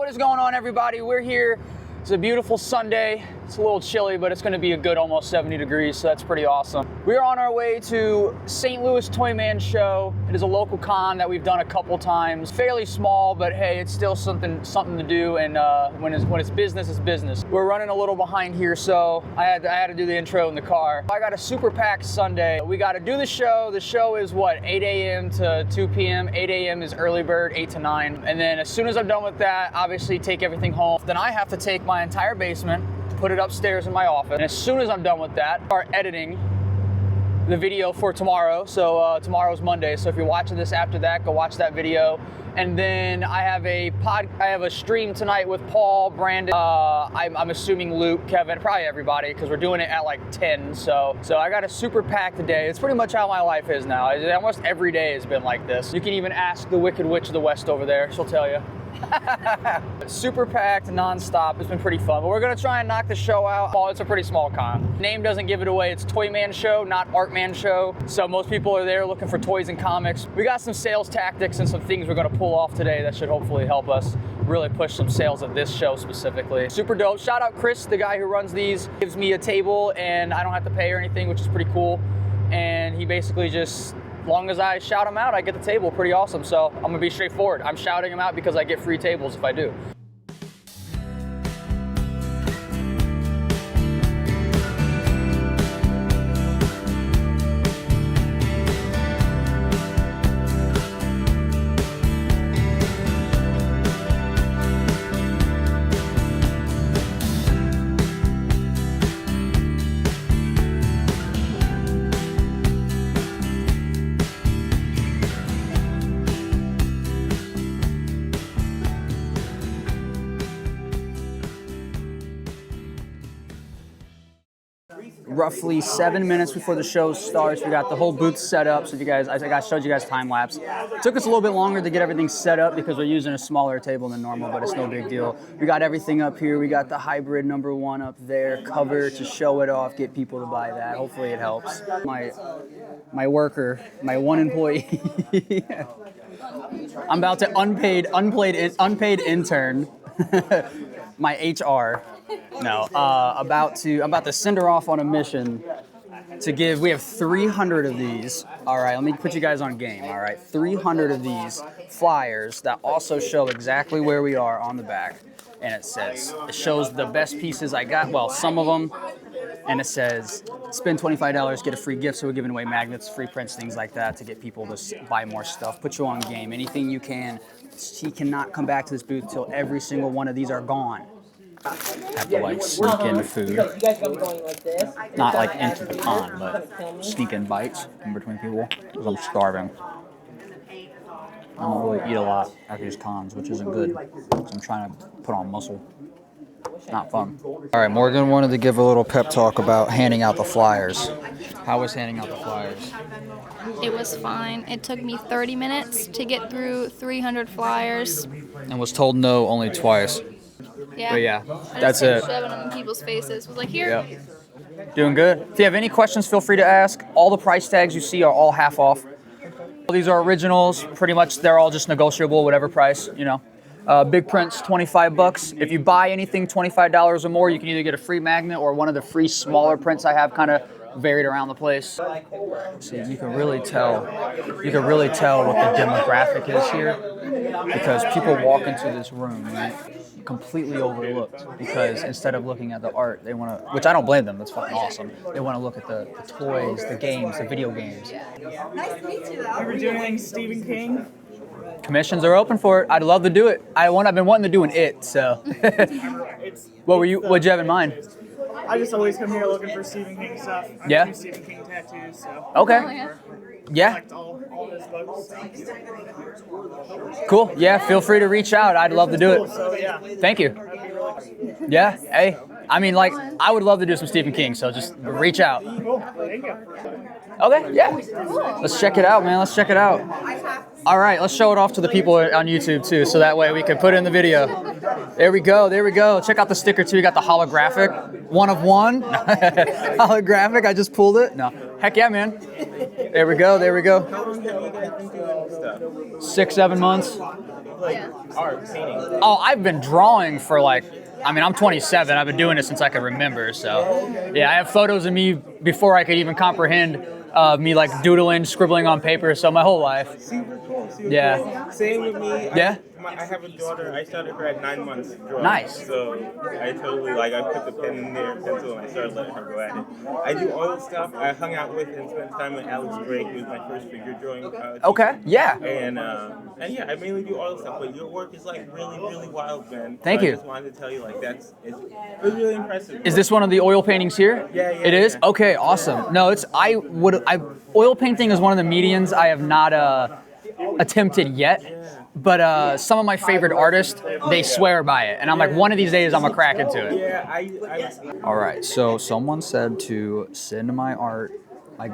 what is going on, everybody? We're here. It's a beautiful Sunday. It's a little chilly, but it's going to be a good almost 70 degrees, so that's pretty awesome. We're on our way to St. Louis Toyman Show. It is a local con that we've done a couple times. Fairly small, but hey, it's still something to do, and when it's business, it's business. We're running a little behind here, so I had to do the intro in the car. I got a super packed Sunday. We got to do the show. The show is what, 8 a.m. to 2 p.m. 8 a.m. is early bird, 8 to 9. And then as soon as I'm done with that, obviously take everything home. Then I have to take my entire basement, put it upstairs in my office. And as soon as I'm done with that, start editing the video for tomorrow. So tomorrow's Monday. So if you're watching this after that, go watch that video. And then I have a stream tonight with Paul, Brandon, I'm assuming Luke, Kevin, probably everybody, because we're doing it at like 10. So I got a super packed day. It's pretty much how my life is now. Almost every day has been like this. You can even ask the Wicked Witch of the West over there. She'll tell you. Super packed, non-stop. It's been pretty fun, but we're gonna try and knock the show out. It's a pretty small con. Name doesn't give it away. It's Toyman Show, not Artman Show. So most people are there looking for toys and comics. We got some sales tactics and some things we're gonna pull off today that should hopefully help us really push some sales of this show specifically. Super dope. Shout out Chris, the guy who runs these. Gives me a table and I don't have to pay or anything, which is pretty cool. And he basically just, as long as I shout them out, I get the table. Pretty awesome. So I'm gonna be straightforward. I'm shouting them out because I get free tables if I do. Roughly 7 minutes before the show starts, we got the whole booth set up. So I showed you guys time lapse. Took us a little bit longer to get everything set up because we're using a smaller table than normal, but it's no big deal. We got everything up here. We got the hybrid #1 up there, cover to show it off, get people to buy that. Hopefully it helps. My worker, my one employee. I'm about to unpaid intern. My HR. No, I'm about to send her off on a mission to give. We have 300 of these. All right, let me put you guys on game. All right, 300 of these flyers that also show exactly where we are on the back, and it shows the best pieces I got. Well, some of them, and it says spend $25, get a free gift. So we're giving away magnets, free prints, things like that to get people to buy more stuff. Put you on game. Anything you can. She cannot come back to this booth till every single one of these are gone. Have to like sneak in food. You guys gonna be going like this? Not like into the con, but sneak in bites in between people because I'm starving. I don't really eat a lot after these cons, which isn't good because I'm trying to put on muscle. Not fun. All right, Morgan wanted to give a little pep talk about handing out the flyers. How was handing out the flyers? It was fine. It took me 30 minutes to get through 300 flyers. And was told no only twice. Yeah. But yeah, I that's just it. kept shoving them in people's faces. Was like, here. Yep. Doing good. If you have any questions, feel free to ask. All the price tags you see are all half off. These are originals. Pretty much they're all just negotiable, whatever price, you know. Big prints, $25. If you buy anything $25 or more, you can either get a free magnet or one of the free smaller prints I have kind of varied around the place. See, you can really tell what the demographic is here because people walk into this room, right, completely overlooked because instead of looking at the art, they want to, which I don't blame them, that's fucking awesome. They want to look at the toys, the games, the video games. Nice to meet you, though. Ever doing Stephen King? Commissions are open for it. I'd love to do it. I've been wanting to do an It, so. What'd you have in mind? I just always come here looking for Stephen King stuff. I Yeah? do Stephen King tattoos, so Okay. Oh, yeah. Yeah. collect all his books. So. Cool. Yeah, feel free to reach out. I'd love to do it. So yeah, Thank you. Yeah, hey. I mean, like, I would love to do some Stephen King, so just reach out. cool. Thank you. Okay, yeah. Let's check it out, man. Let's check it out. All right, let's show it off to the people on YouTube, too, so that way we can put it in the video. There we go, there we go. Check out the sticker, too. You got the holographic. One of one. Holographic, I just pulled it. No. Heck yeah, man. There we go, there we go. 6, 7 months. like art, painting? Oh, I've been drawing for like, I mean, I'm 27. I've been doing it since I can remember. So, yeah, I have photos of me before I could even comprehend me like doodling, scribbling on paper. So my whole life. Super cool. Yeah. Cool. Same with me. Yeah. I have a daughter. I started her at 9 months drawing. Nice. So I totally I put the pen in there, pencil, and I started letting her go at it. I do oil stuff. I hung out with and spent time with Alex Gray, who was my first figure drawing. Okay. Yeah. And yeah, I mainly do oil stuff. But your work is like really, really wild, man. Thank so you. I just wanted to tell you it's really impressive. Is this one of the oil paintings here? Yeah. It is? Yeah. Okay, awesome. No, oil painting is one of the mediums I have not attempted yet. But some of my favorite artists, they swear by it. And I'm like, one of these days I'm gonna crack into it. Yeah, All right, so someone said to send my art,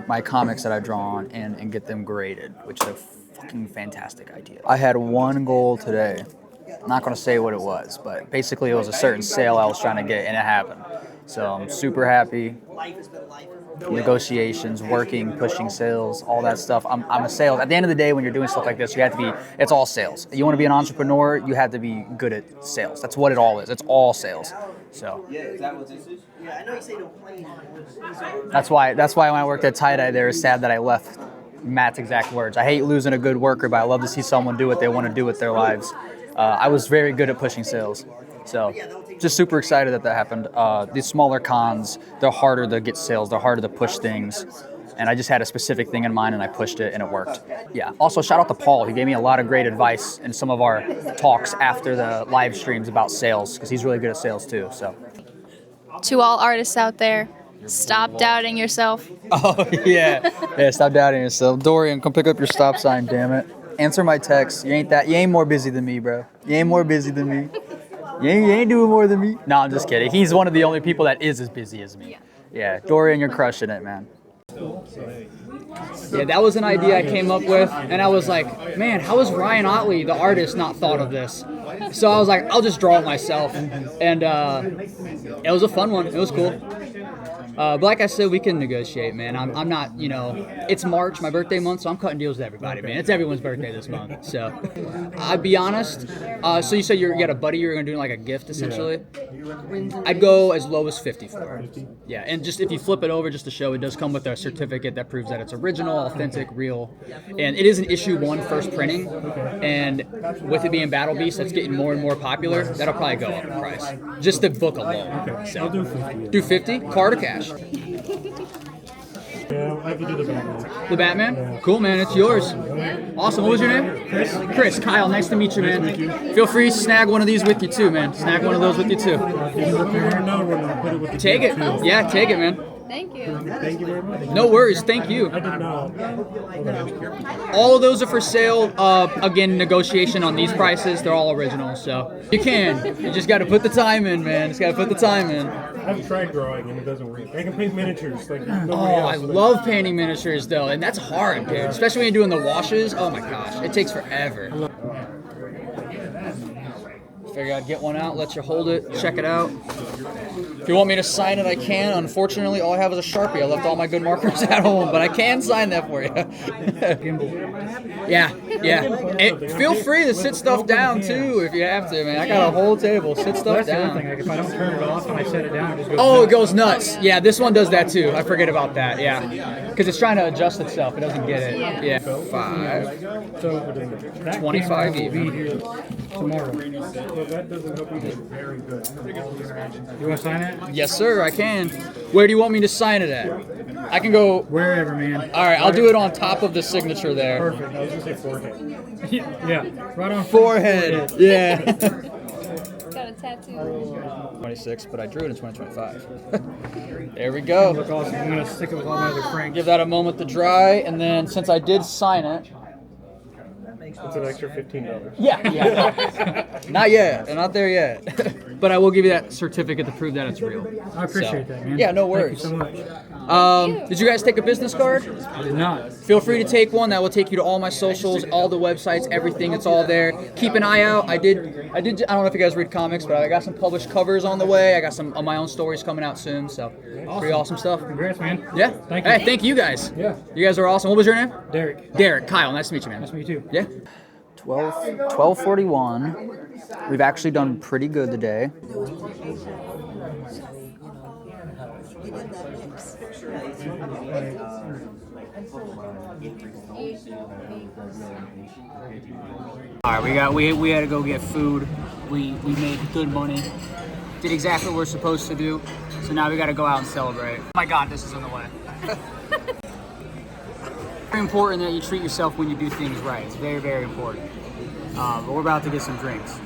my comics that I draw on, and get them graded, which is a fucking fantastic idea. I had one goal today. I'm not gonna say what it was, but basically it was a certain sale I was trying to get, and it happened. So I'm super happy. Negotiations, working, pushing sales, all that stuff. I'm a sales. At the end of the day, when you're doing stuff like this, you have to be, it's all sales. You want to be an entrepreneur, you have to be good at sales. That's what it all is. It's all sales. So that's why when I worked at Tie-Dye, they were sad that I left. Matt's exact words. I hate losing a good worker, but I love to see someone do what they want to do with their lives. I was very good at pushing sales. So just super excited that happened. These smaller cons, they're harder to get sales. They're harder to push things. And I just had a specific thing in mind and I pushed it and it worked. Yeah. Also, shout out to Paul. He gave me a lot of great advice in some of our talks after the live streams about sales, because he's really good at sales too. So. To all artists out there, stop doubting yourself. Oh, yeah. Yeah, stop doubting yourself. Dorian, come pick up your stop sign, damn it. Answer my text. You ain't more busy than me, bro. You ain't more busy than me. You ain't doing more than me. No, I'm just kidding. He's one of the only people that is as busy as me. Yeah, Dorian, you're crushing it, man. Yeah, that was an idea I came up with, and I was like, man, how has Ryan Otley, the artist, not thought of this? So I was like, I'll just draw it myself, and it was a fun one. It was cool. But like I said, we can negotiate, man. I'm not, it's March, my birthday month, so I'm cutting deals with everybody, man. It's everyone's birthday this month, so. I'd be honest, so you said you got a buddy you're going to do like a gift, essentially? I'd go as low as 50 for it. Yeah, and just if you flip it over just to show, it does come with a certificate that proves that it's original, authentic, real. And it is an issue 1 first printing, and with it being Battle Beast, that's getting more and more popular, that'll probably go up in price. Just the book alone. Okay, so I'll do 50. Do 50? Card or cash? Yeah, I can do the Batman. The Batman? Cool, man. It's yours. Awesome. What was your name? Chris. Chris. Kyle, nice to meet you, man. Feel free to snag one of these with you, too, man. Snag one of those with you, too. Take it. Yeah, take it, man. Thank you. Thank you very much. No worries. Thank you. I did not. All of those are for sale. Again, negotiation on these prices. They're all original, so you can. You just got to put the time in, man. Just got to put the time in. I've tried drawing and it doesn't work. I can paint miniatures like nobody Oh, else. I love painting miniatures, though, and that's hard, dude. Especially when you're doing the washes. Oh my gosh, it takes forever. Figure I'd get one out, let you hold it, check it out. If you want me to sign it, I can. Unfortunately, all I have is a Sharpie. I left all my good markers at home, but I can sign that for you. Yeah. And feel free to sit stuff down, too, if you have to, man. I got a whole table. Sit stuff down. Like if I don't turn it off and I set it down, it just goes Oh, it goes nuts. Yeah, this one does that, too. I forget about that, yeah. Because it's trying to adjust itself. It doesn't get it. Yeah. 5. So 25 be even. here tomorrow. So that doesn't help you. Very good. You want to sign it? Yes, sir, I can. Where do you want me to sign it at? I can go. Wherever, man. All right, I'll do it on top of the signature there. Perfect. I was gonna say forehead. Yeah, right on Forehead. Yeah. Got a tattoo. 26, but I drew it in 2025. There we go. Look awesome. I'm gonna stick it with all my other cranks. Give that a moment to dry, and then since I did sign it. It's an extra $15. Yeah. Not yet. Not there yet. But I will give you that certificate to prove that it's real. I appreciate that, man. Yeah, no worries. Thank you so much. Did you guys take a business card? I did not. Feel free to take one. That will take you to all my socials, all the websites, everything. It's all there. Keep an eye out. I don't know if you guys read comics, but I got some published covers on the way. I got some of my own stories coming out soon. So pretty awesome stuff. Congrats, man. Yeah. Thank you. Hey, thank you guys. Yeah. You guys are awesome. What was your name? Derek. Derek. Kyle. Nice to meet you, man. Nice to meet you. Yeah. 12:41. We've actually done pretty good today. All right, we had to go get food. We made good money. Did exactly what we're supposed to do. So now we got to go out and celebrate. Oh my God, this is in the way. Very important that you treat yourself when you do things right. It's very, very important. But we're about to get some drinks.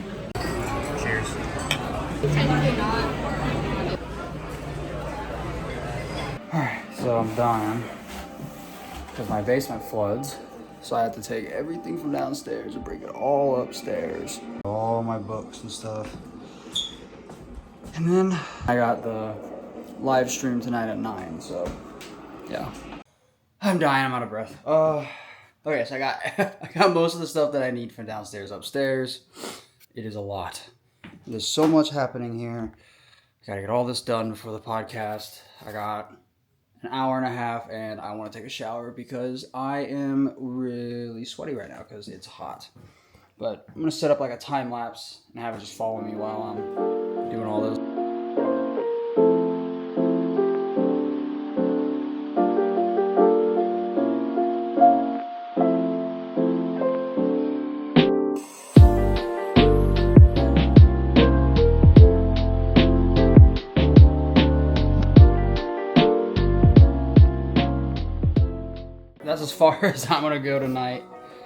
Cheers. Technically not. Alright, so I'm dying because my basement floods. So I have to take everything from downstairs and bring it all upstairs. All my books and stuff. And then I got the live stream tonight at 9, so yeah. I'm dying, I'm out of breath. Okay, so I got most of the stuff that I need from downstairs upstairs. It is a lot. There's so much happening here. I gotta get all this done before the podcast. I got an hour and a half and I want to take a shower because I am really sweaty right now because it's hot. But I'm gonna set up like a time lapse and have it just follow me while I'm doing all this. That's as far as I'm gonna go tonight.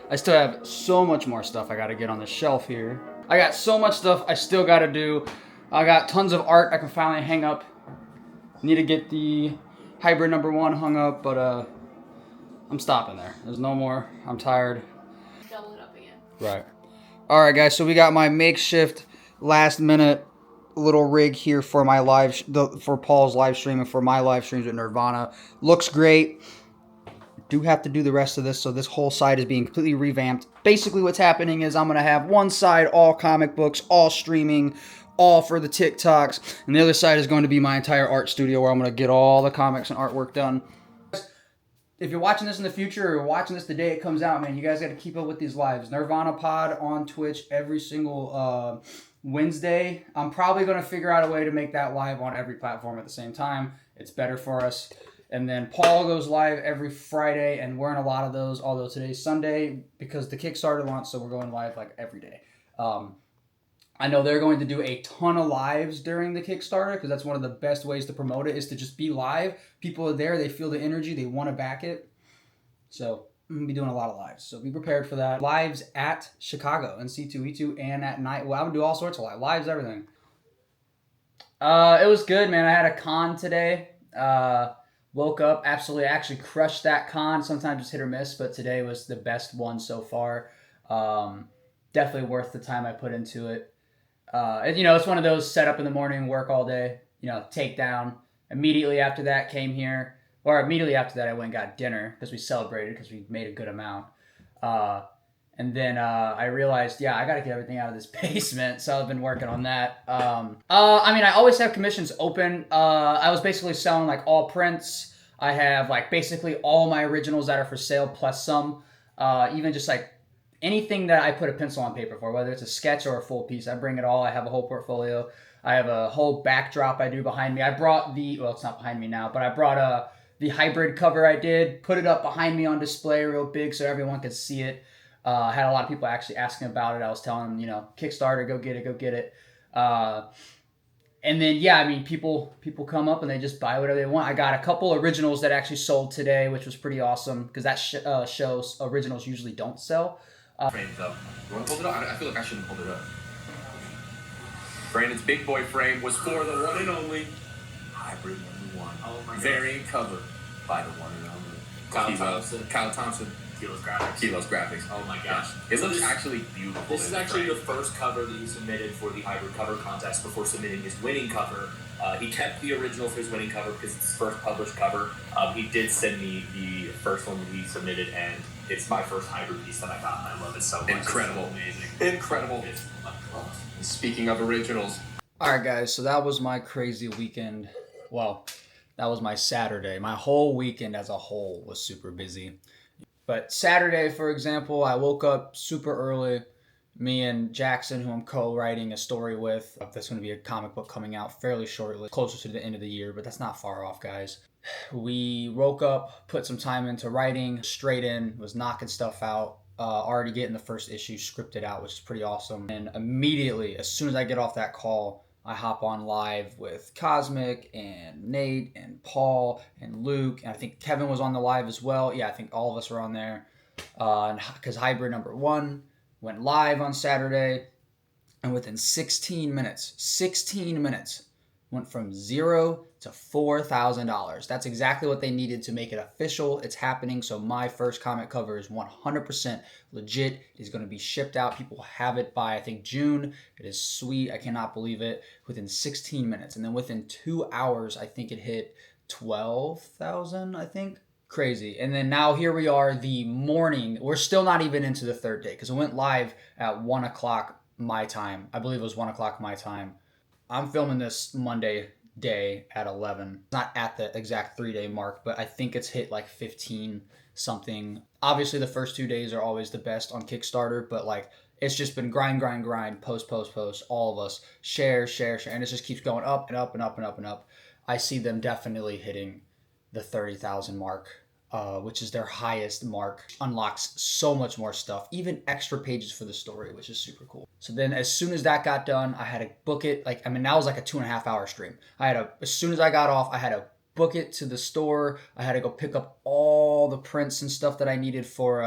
I still have so much more stuff I gotta get on the shelf here. I got so much stuff I still gotta do. I got tons of art I can finally hang up. Need to get the hybrid #1 hung up, but I'm stopping there. There's no more. I'm tired. Double it up again. Right. All right, guys. So we got my makeshift last minute little rig here for my for Paul's live stream and for my live streams with Nirvana. Looks great. Do have to do the rest of this, so this whole side is being completely revamped. Basically what's happening is I'm going to have one side all comic books, all streaming, all for the TikToks, and the other side is going to be my entire art studio where I'm going to get all the comics and artwork done. If you're watching this in the future or watching this the day it comes out, man, you guys got to keep up with these lives. Nirvana Pod on Twitch every single Wednesday. I'm probably going to figure out a way to make that live on every platform at the same time. It's better for us. And then Paul goes live every Friday, and we're in a lot of those, although today's Sunday because the Kickstarter launched, so we're going live like every day. I know they're going to do a ton of lives during the Kickstarter because that's one of the best ways to promote it is to just be live. People are there, they feel the energy, they want to back it. So I'm going to be doing a lot of lives, so be prepared for that. Lives at Chicago and C2E2 and at night. Well, I'm going to do all sorts of lives, everything. It was good, man. I had a con today. Woke up, absolutely actually crushed that con. Sometimes it's hit or miss, but today was the best one so far. Definitely worth the time I put into it. It's one of those set up in the morning, work all day, take down. Immediately after that came here, or immediately after that I went and got dinner because we celebrated because we made a good amount. And then I realized, I got to get everything out of this basement, so I've been working on that. I always have commissions open. I was basically selling like all prints. I have like basically all my originals that are for sale plus some. Even just like anything that I put a pencil on paper for, whether it's a sketch or a full piece, I bring it all. I have a whole portfolio. I have a whole backdrop I do behind me. I brought it's not behind me now, but I brought the hybrid cover I did, put it up behind me on display real big so everyone could see it. I had a lot of people actually asking about it. I was telling them, Kickstarter, go get it. And then, people come up and they just buy whatever they want. I got a couple originals that actually sold today, which was pretty awesome because that shows originals usually don't sell. Frames up. You want to hold it up? I feel like I shouldn't hold it up. Brandon's big boy frame was for the one and only hybrid #1. Oh my God. Variant cover by the one and only Kyle Thompson. Kilos Graphics. Oh my gosh. It looks actually beautiful. This is actually the first cover that he submitted for the hybrid cover contest before submitting his winning cover. He kept the original for his winning cover because it's his first published cover. He did send me the first one that he submitted, and it's my first hybrid piece that I got, and I love it so much. Incredible. It's so amazing. Incredible. Speaking of originals. All right, guys, so that was my crazy weekend. Well, that was my Saturday. My whole weekend as a whole was super busy. But Saturday, for example, I woke up super early. Me and Jackson, who I'm co-writing a story with, that's going to be a comic book coming out fairly shortly, closer to the end of the year, but that's not far off, guys. We woke up, put some time into writing, straight in, was knocking stuff out, already getting the first issue scripted out, which is pretty awesome. And immediately, as soon as I get off that call, I hop on live with Cosmic and Nate and Paul and Luke, and I think Kevin was on the live as well. Yeah, I think all of us were on there, because Hybrid #1 went live on Saturday, and within 16 minutes, went from $0 to $4,000. That's exactly what they needed to make it official. It's happening, so my first comic cover is 100% legit. It is going to be shipped out. People have it by, I think, June. It is sweet. I cannot believe it. Within 16 minutes, and then within 2 hours, I think it hit 12,000, I think. Crazy. And then now here we are the morning. We're still not even into the third day because it went live at 1 o'clock my time. I believe it was 1 o'clock my time. I'm filming this Monday day at 11. It's not at the exact 3-day mark, but I think it's hit like 15 something. Obviously the first 2 days are always the best on Kickstarter, but like it's just been grind, post, all of us, share, and it just keeps going up and up and up and up and up. I see them definitely hitting the 30,000 mark, which is their highest mark. Unlocks so much more stuff, even extra pages for the story, which is super cool. So then as soon as that got done, I had to book it. That was like a 2.5 hour stream. As soon as I got off, I had to book it to the store. I had to go pick up all the prints and stuff that I needed for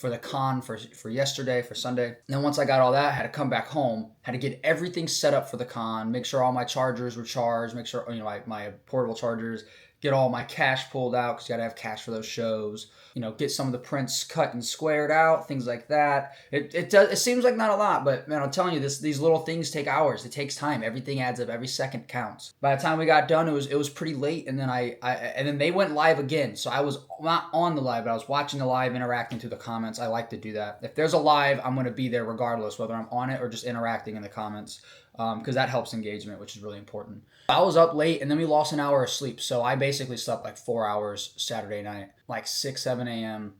the con for yesterday, for Sunday. And then once I got all that, I had to come back home, had to get everything set up for the con, make sure all my chargers were charged, make sure, my portable chargers, get all my cash pulled out because you got to have cash for those shows. Get some of the prints cut and squared out, things like that. It seems like not a lot, but man, I'm telling you, these little things take hours. It takes time. Everything adds up. Every second counts. By the time we got done, it was pretty late, and then and then they went live again. So I was not on the live, but I was watching the live, interacting through the comments. I like to do that. If there's a live, I'm going to be there regardless, whether I'm on it or just interacting in the comments, because that helps engagement, which is really important. I was up late, and then we lost an hour of sleep, so I basically slept like 4 hours Saturday night, like 6, 7 a.m.,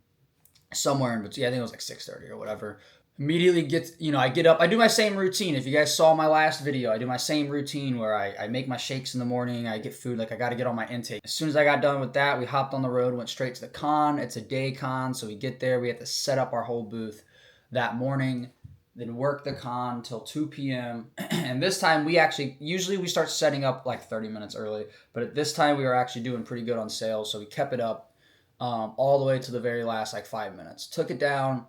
somewhere in between. I think it was like 6:30 or whatever. Immediately I get up, I do my same routine. If you guys saw my last video, I do my same routine where I make my shakes in the morning, I get food, I got to get on my intake. As soon as I got done with that, we hopped on the road, went straight to the con. It's a day con, so we get there, we have to set up our whole booth that morning, then work the con till 2 p.m. And this time usually we start setting up like 30 minutes early, but at this time we were actually doing pretty good on sales, so we kept it up all the way to the very last like 5 minutes. Took it down.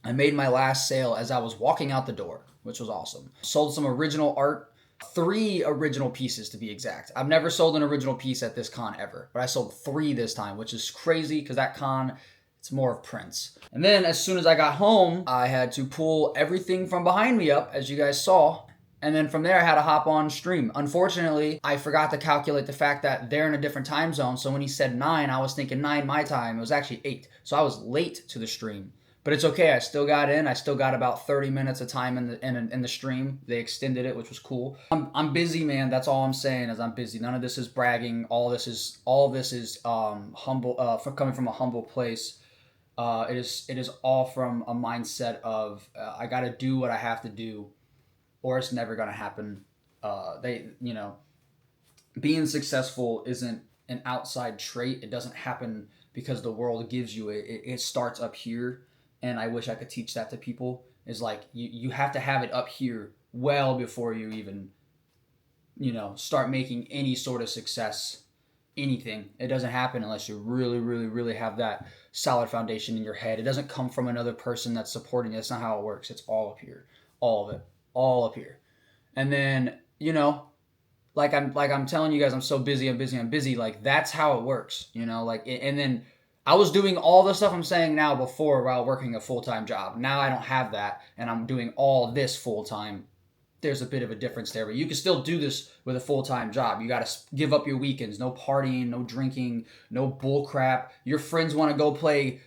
I made my last sale as I was walking out the door, which was awesome. Sold some original art, 3 original pieces to be exact. I've never sold an original piece at this con ever, but I sold 3 this time, which is crazy because that con, it's more of prints. And then as soon as I got home, I had to pull everything from behind me up, as you guys saw. And then from there, I had to hop on stream. Unfortunately, I forgot to calculate the fact that they're in a different time zone. So when he said 9, I was thinking 9 my time. It was actually 8. So I was late to the stream. But it's okay. I still got in. I still got about 30 minutes of time in the stream. They extended it, which was cool. I'm busy, man. That's all I'm saying is I'm busy. None of this is bragging. All this is humble, coming from a humble place. It is all from a mindset of I got to do what I have to do, or it's never going to happen. Being successful isn't an outside trait. It doesn't happen because the world gives you it. It starts up here, and I wish I could teach that to people. Is like you have to have it up here well before you even start making any sort of success. Anything. It doesn't happen unless you really, really, really have that solid foundation in your head. It doesn't come from another person that's supporting you. That's not how it works. It's all up here. All of it. All up here. And then, like I'm telling you guys, I'm so busy, I'm busy. Like that's how it works, and then I was doing all the stuff I'm saying now before while working a full-time job. Now I don't have that, and I'm doing all this full-time. There's a bit of a difference there, but you can still do this with a full-time job. You got to give up your weekends. No partying, no drinking, no bull crap. Your friends want to go play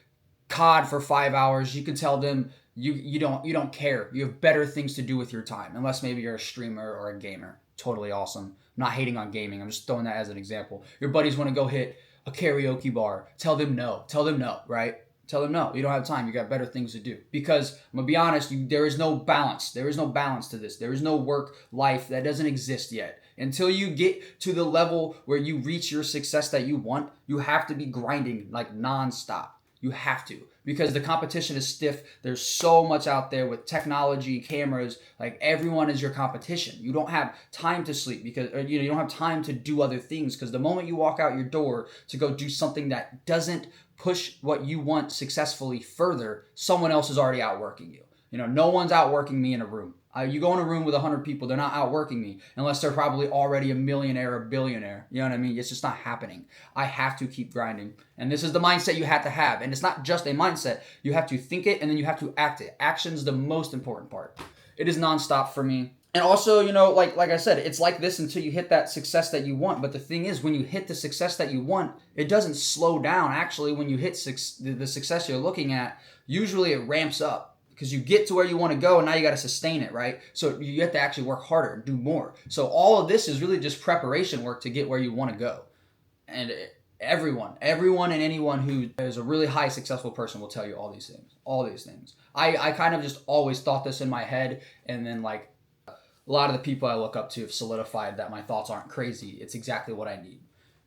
COD for 5 hours. You can tell them you don't care. You have better things to do with your time, unless maybe you're a streamer or a gamer. Totally awesome. I'm not hating on gaming. I'm just throwing that as an example. Your buddies want to go hit a karaoke bar. Tell them no, right? Tell them no, you don't have time. You got better things to do. Because I'm gonna be honest, there is no balance. There is no balance to this. There is no work life that doesn't exist yet. Until you get to the level where you reach your success that you want, you have to be grinding like nonstop. You have to, because the competition is stiff. There's so much out there with technology, cameras, like everyone is your competition. You don't have time to sleep because you don't have time to do other things, because the moment you walk out your door to go do something that doesn't push what you want successfully further, someone else is already outworking you. No one's outworking me in a room. You go in a room with 100 people, they're not outworking me unless they're probably already a millionaire or billionaire. You know what I mean? It's just not happening. I have to keep grinding. And this is the mindset you have to have. And it's not just a mindset. You have to think it and then you have to act it. Action's the most important part. It is nonstop for me. And also, like I said, it's like this until you hit that success that you want. But the thing is, when you hit the success that you want, it doesn't slow down. Actually, when you hit the success you're looking at, usually it ramps up. Because you get to where you want to go and now you got to sustain it, right? So you have to actually work harder and do more. So all of this is really just preparation work to get where you want to go. And everyone and anyone who is a really high successful person will tell you all these things. I kind of just always thought this in my head, and then like a lot of the people I look up to have solidified that my thoughts aren't crazy. It's exactly what I need.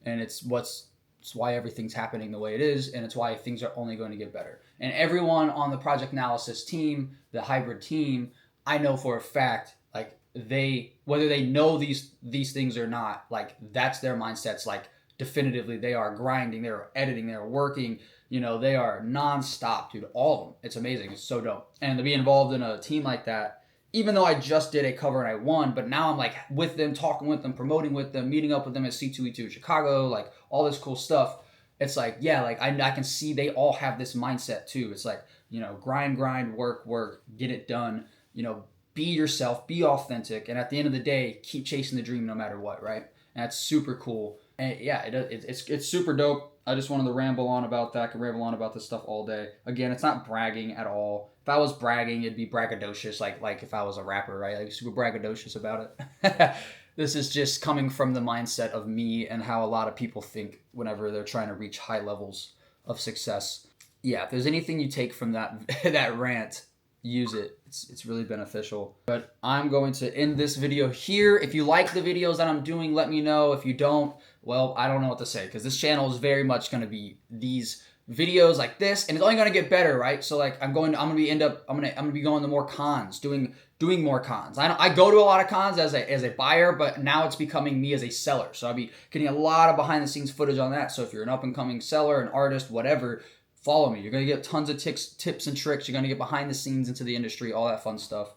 And it's why everything's happening the way it is, and it's why things are only going to get better. And everyone on the Project Analysis team, the hybrid team, I know for a fact, like whether they know these things or not, like that's their mindsets. Like definitively, they are grinding, they're editing, they're working. They are nonstop, dude. All of them. It's amazing. It's so dope. And to be involved in a team like that, even though I just did a cover and I won, but now I'm like with them, talking with them, promoting with them, meeting up with them at C2E2 Chicago, like all this cool stuff. It's like, yeah, like I can see they all have this mindset too. It's like, grind, work, get it done, be yourself, be authentic. And at the end of the day, keep chasing the dream no matter what, right? And that's super cool. And yeah, it's super dope. I just wanted to ramble on about that. I could ramble on about this stuff all day. Again, it's not bragging at all. If I was bragging, it'd be braggadocious, like if I was a rapper, right? Like super braggadocious about it. This is just coming from the mindset of me and how a lot of people think whenever they're trying to reach high levels of success. Yeah, if there's anything you take from that rant, use it. It's really beneficial. But I'm going to end this video here. If you like the videos that I'm doing, let me know. If you don't, well, I don't know what to say, because this channel is very much going to be these videos like this, and it's only going to get better, right? So like I'm going to be going to more cons, doing more cons. I go to a lot of cons as a buyer, but now it's becoming me as a seller. So I'll be getting a lot of behind the scenes footage on that. So if you're an up and coming seller, an artist, whatever, follow me. You're going to get tons of tips and tricks. You're going to get behind the scenes into the industry, all that fun stuff.